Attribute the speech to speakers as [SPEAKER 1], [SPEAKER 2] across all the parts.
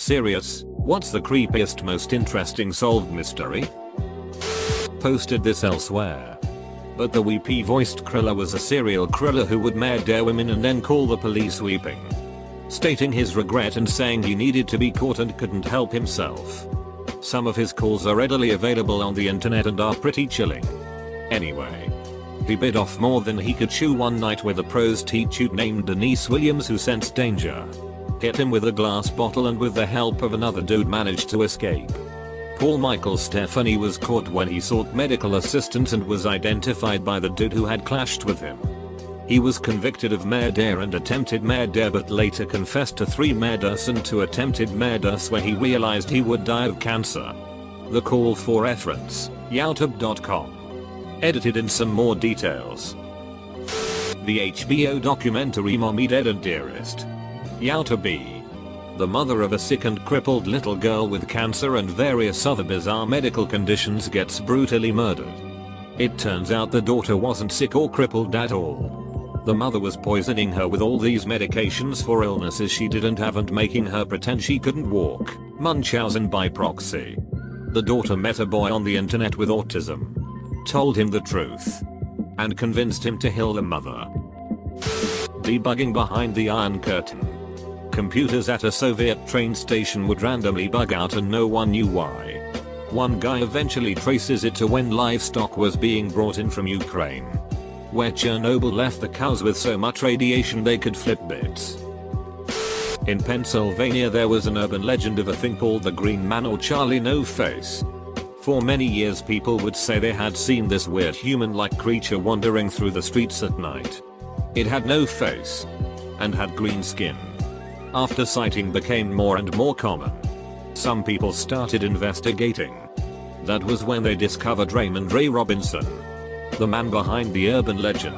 [SPEAKER 1] Serious, what's the creepiest most interesting solved mystery? Posted this elsewhere. But the weepy voiced Kriller was a serial killer who would murder women and then call the police weeping, stating his regret and saying he needed to be caught and couldn't help himself. Some of his calls are readily available on the internet and are pretty chilling. Anyway, he bit off more than he could chew one night with a prostitute named Denise Williams who sensed danger, hit him with a glass bottle, and with the help of another dude managed to escape. Paul Michael Stephanie was caught when he sought medical assistance and was identified by the dude who had clashed with him. He was convicted of murder and attempted murder but later confessed to 3 murders and 2 attempted murders when he realized he would die of cancer. The call for reference, youtube.com. Edited in some more details. The HBO documentary Mommy Dead and Dearest. Youtube. The mother of a sick and crippled little girl with cancer and various other bizarre medical conditions gets brutally murdered. It turns out the daughter wasn't sick or crippled at all. The mother was poisoning her with all these medications for illnesses she didn't have and making her pretend she couldn't walk, Munchausen by proxy. The daughter met a boy on the internet with autism, told him the truth, and convinced him to kill the mother. Debugging behind the Iron Curtain. Computers at a Soviet train station would randomly bug out and no one knew why. One guy eventually traces it to when livestock was being brought in from Ukraine, where Chernobyl left the cows with so much radiation they could flip bits. In Pennsylvania there was an urban legend of a thing called the Green Man or Charlie No Face. For many years people would say they had seen this weird human-like creature wandering through the streets at night. It had no face and had green skin. After sighting became more and more common, some people started investigating. That was when they discovered Raymond Ray Robinson, the man behind the urban legend.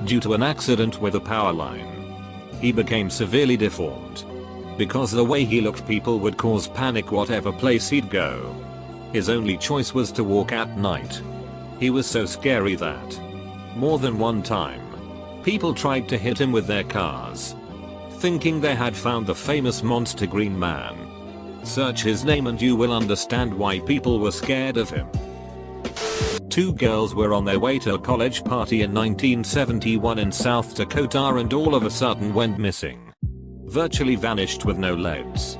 [SPEAKER 1] Due to an accident with a power line, he became severely deformed. Because the way he looked people would cause panic whatever place he'd go. His only choice was to walk at night. He was so scary that, more than one time, people tried to hit him with their cars, thinking they had found the famous monster Green Man. Search his name and you will understand why people were scared of him. 2 girls were on their way to a college party in 1971 in South Dakota and all of a sudden went missing. Virtually vanished with no leads.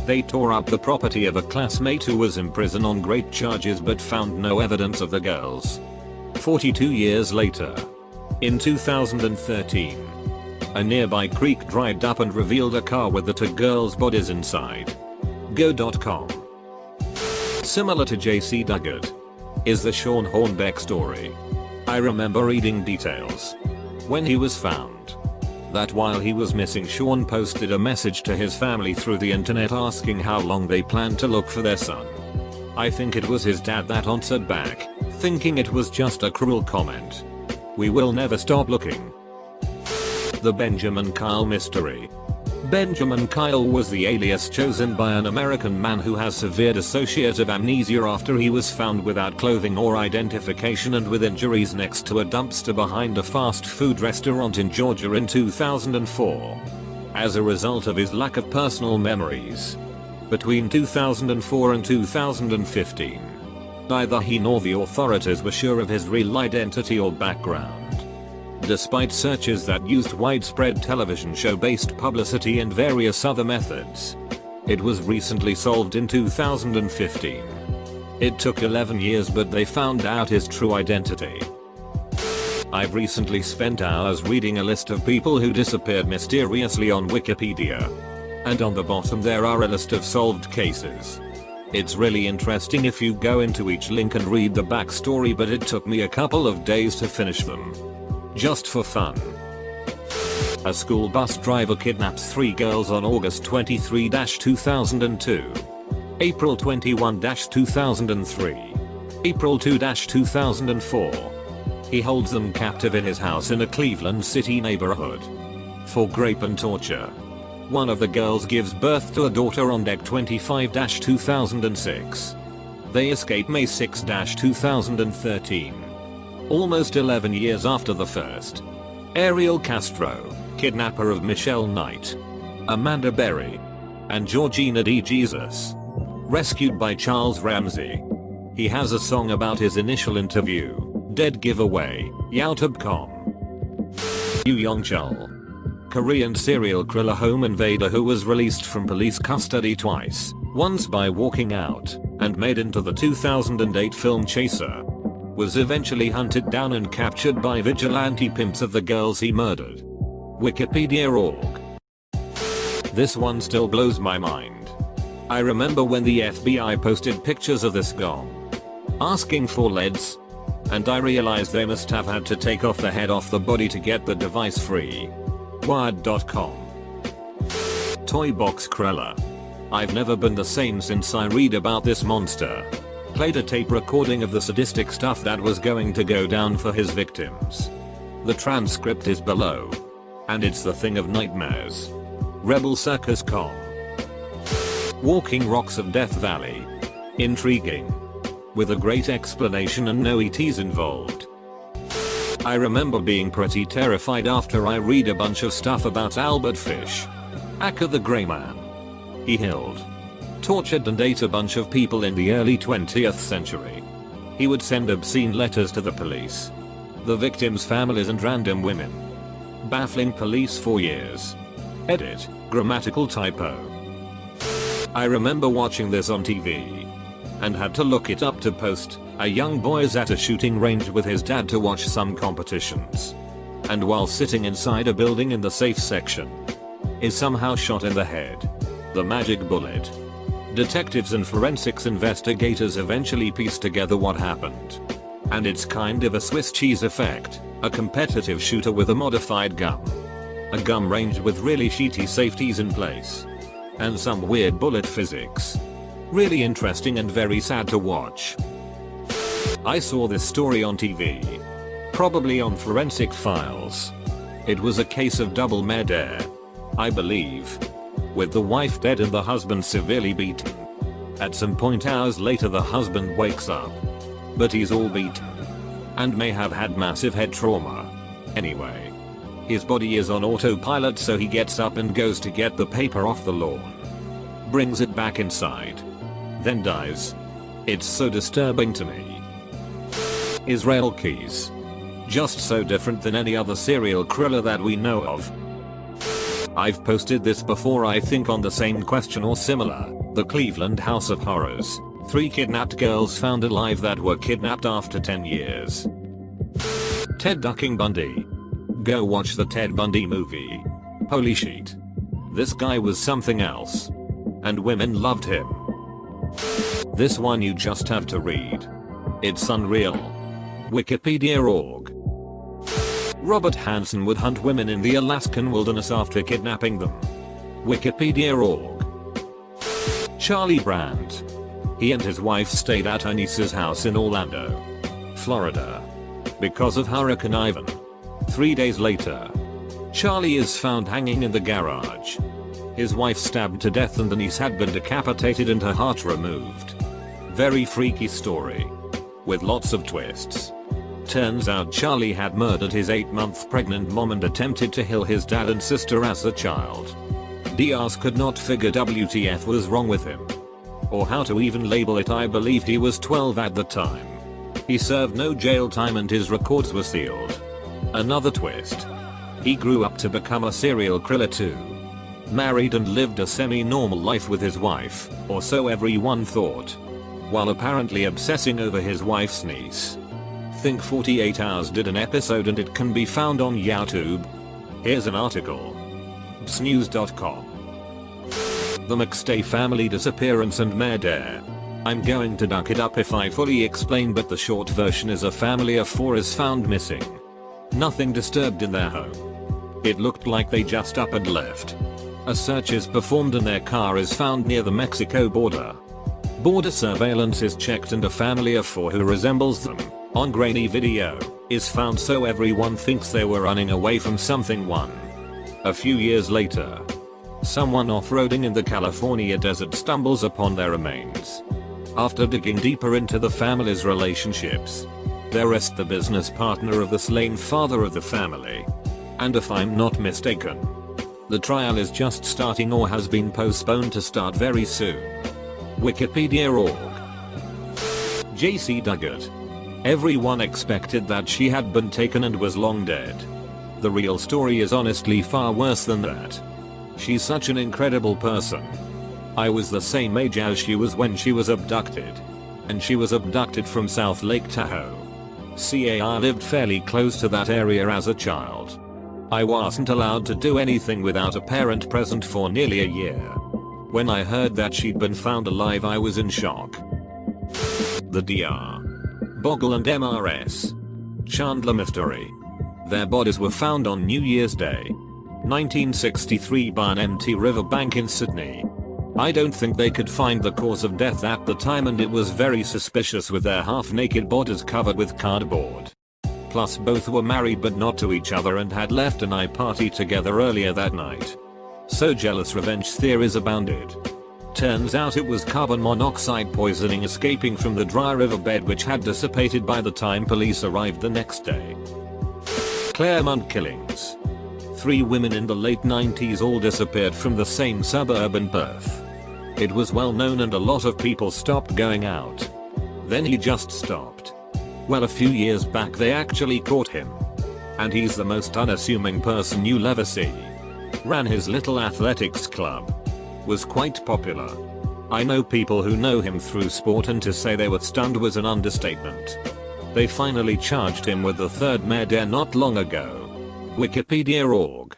[SPEAKER 1] They tore up the property of a classmate who was in prison on great charges but found no evidence of the girls. 42 years later, in 2013, a nearby creek dried up and revealed a car with the 2 girls' bodies inside. Go.com. Similar to JC Duggett is the Sean Hornbeck story. I remember reading details when he was found that while he was missing, Sean posted a message to his family through the internet asking how long they planned to look for their son. I think it was his dad that answered back, thinking it was just a cruel comment. We will never stop looking. The Benjamin Kyle mystery. Benjamin Kyle was the alias chosen by an American man who has severe dissociative amnesia after he was found without clothing or identification and with injuries next to a dumpster behind a fast food restaurant in Georgia in 2004. As a result of his lack of personal memories, between 2004 and 2015, neither he nor the authorities were sure of his real identity or background. Despite searches that used widespread television show-based publicity and various other methods, it was recently solved in 2015. It took 11 years but they found out his true identity. I've recently spent hours reading a list of people who disappeared mysteriously on Wikipedia. And on the bottom there are a list of solved cases. It's really interesting if you go into each link and read the backstory, but it took me a couple of days to finish them. Just for fun. A school bus driver kidnaps 3 girls on August 23, 2002. April 21, 2003. April 2, 2004. He holds them captive in his house in a Cleveland City neighborhood for rape and torture. One of the girls gives birth to a daughter on Dec 25, 2006. They escape May 6, 2013. Almost 11 years after the first. Ariel Castro, kidnapper of Michelle Knight, Amanda Berry, and Georgina D. Jesus. Rescued by Charles Ramsey. He has a song about his initial interview. Dead giveaway. Youtube.com. Yu Yong-chul. Korean serial killer home invader who was released from police custody twice. Once by walking out, and made into the 2008 film Chaser. Was eventually hunted down and captured by vigilante pimps of the girls he murdered. Wikipedia.org. This one still blows my mind. I remember when the FBI posted pictures of this gong asking for leads, and I realized they must have had to take off the head off the body to get the device free. Wired.com. Toy Box Krella. I've never been the same since I read about this monster. Played a tape recording of the sadistic stuff that was going to go down for his victims. The transcript is below. And it's the thing of nightmares. Rebelcircus.com. Walking Rocks of Death Valley. Intriguing. With a great explanation and no ETs involved. I remember being pretty terrified after I read a bunch of stuff about Albert Fish. Aka the Grey Man. He killed, tortured and ate a bunch of people in the early 20th century. He would send obscene letters to the police, the victims' families and random women. Baffling police for years. Edit, grammatical typo. I remember watching this on TV. And had to look it up to post. A young boy is at a shooting range with his dad to watch some competitions. And while sitting inside a building in the safe section, is somehow shot in the head. The magic bullet. Detectives and forensics investigators eventually piece together what happened. And it's kind of a Swiss cheese effect, a competitive shooter with a modified gun. A gun range with really shitty safeties in place. And some weird bullet physics. Really interesting and very sad to watch. I saw this story on TV. Probably on Forensic Files. It was a case of double murder, I believe. With the wife dead and the husband severely beaten. At some point hours later the husband wakes up. But he's all beaten. And may have had massive head trauma. Anyway. His body is on autopilot so he gets up and goes to get the paper off the lawn. Brings it back inside. Then dies. It's so disturbing to me. Israel Keys. Just so different than any other serial killer that we know of. I've posted this before I think on the same question or similar. The Cleveland House of Horrors. 3 kidnapped girls found alive that were kidnapped after 10 years. Ted Ducking Bundy. Go watch the Ted Bundy movie. Holy shit. This guy was something else. And women loved him. This one you just have to read. It's unreal. Wikipedia.org. Robert Hansen would hunt women in the Alaskan wilderness after kidnapping them. Wikipedia.org. Charlie Brandt. He and his wife stayed at her niece's house in Orlando, Florida, because of Hurricane Ivan. 3 days later, Charlie is found hanging in the garage. His wife stabbed to death and the niece had been decapitated and her heart removed. Very freaky story. With lots of twists. Turns out Charlie had murdered his 8-month pregnant mom and attempted to kill his dad and sister as a child. Diaz could not figure WTF was wrong with him. Or how to even label it. I believed he was 12 at the time. He served no jail time and his records were sealed. Another twist. He grew up to become a serial killer too. Married and lived a semi-normal life with his wife, or so everyone thought. While apparently obsessing over his wife's niece. Think 48 Hours did an episode and it can be found on YouTube. Here's an article. bsnews.com. The McStay family disappearance and murder. I'm going to duck it up if I fully explain, but the short version is a family of 4 is found missing. Nothing disturbed in their home. It looked like they just up and left. A search is performed and their car is found near the Mexico border. Border surveillance is checked and a family of 4 who resembles them, on grainy video, is found so everyone thinks they were running away from something. A few years later, someone off-roading in the California desert stumbles upon their remains. After digging deeper into the family's relationships, they arrest the business partner of the slain father of the family. And if I'm not mistaken, The trial is just starting or has been postponed to start very soon. Wikipedia.org. JC Duggett. Everyone expected that she had been taken and was long dead. The real story is honestly far worse than that. She's such an incredible person. I was the same age as she was when she was abducted. And she was abducted from South Lake Tahoe. I lived fairly close to that area as a child. I wasn't allowed to do anything without a parent present for nearly a year. When I heard that she'd been found alive, I was in shock. The Dr. Bogle and MRS. Chandler mystery. Their bodies were found on New Year's Day, 1963 by an empty riverbank in Sydney. I don't think they could find the cause of death at the time, and it was very suspicious with their half-naked bodies covered with cardboard. Plus both were married but not to each other and had left an party together earlier that night. So jealous revenge theories abounded. Turns out it was carbon monoxide poisoning escaping from the dry riverbed, which had dissipated by the time police arrived the next day. Claremont killings. 3 women in the late 90s all disappeared from the same suburb in Perth. It was well known and a lot of people stopped going out. Then he just stopped. Well, a few years back they actually caught him. And he's the most unassuming person you'll ever see. Ran his little athletics club. Was quite popular. I know people who know him through sport, and to say they were stunned was an understatement. They finally charged him with the third murder not long ago. Wikipedia.org.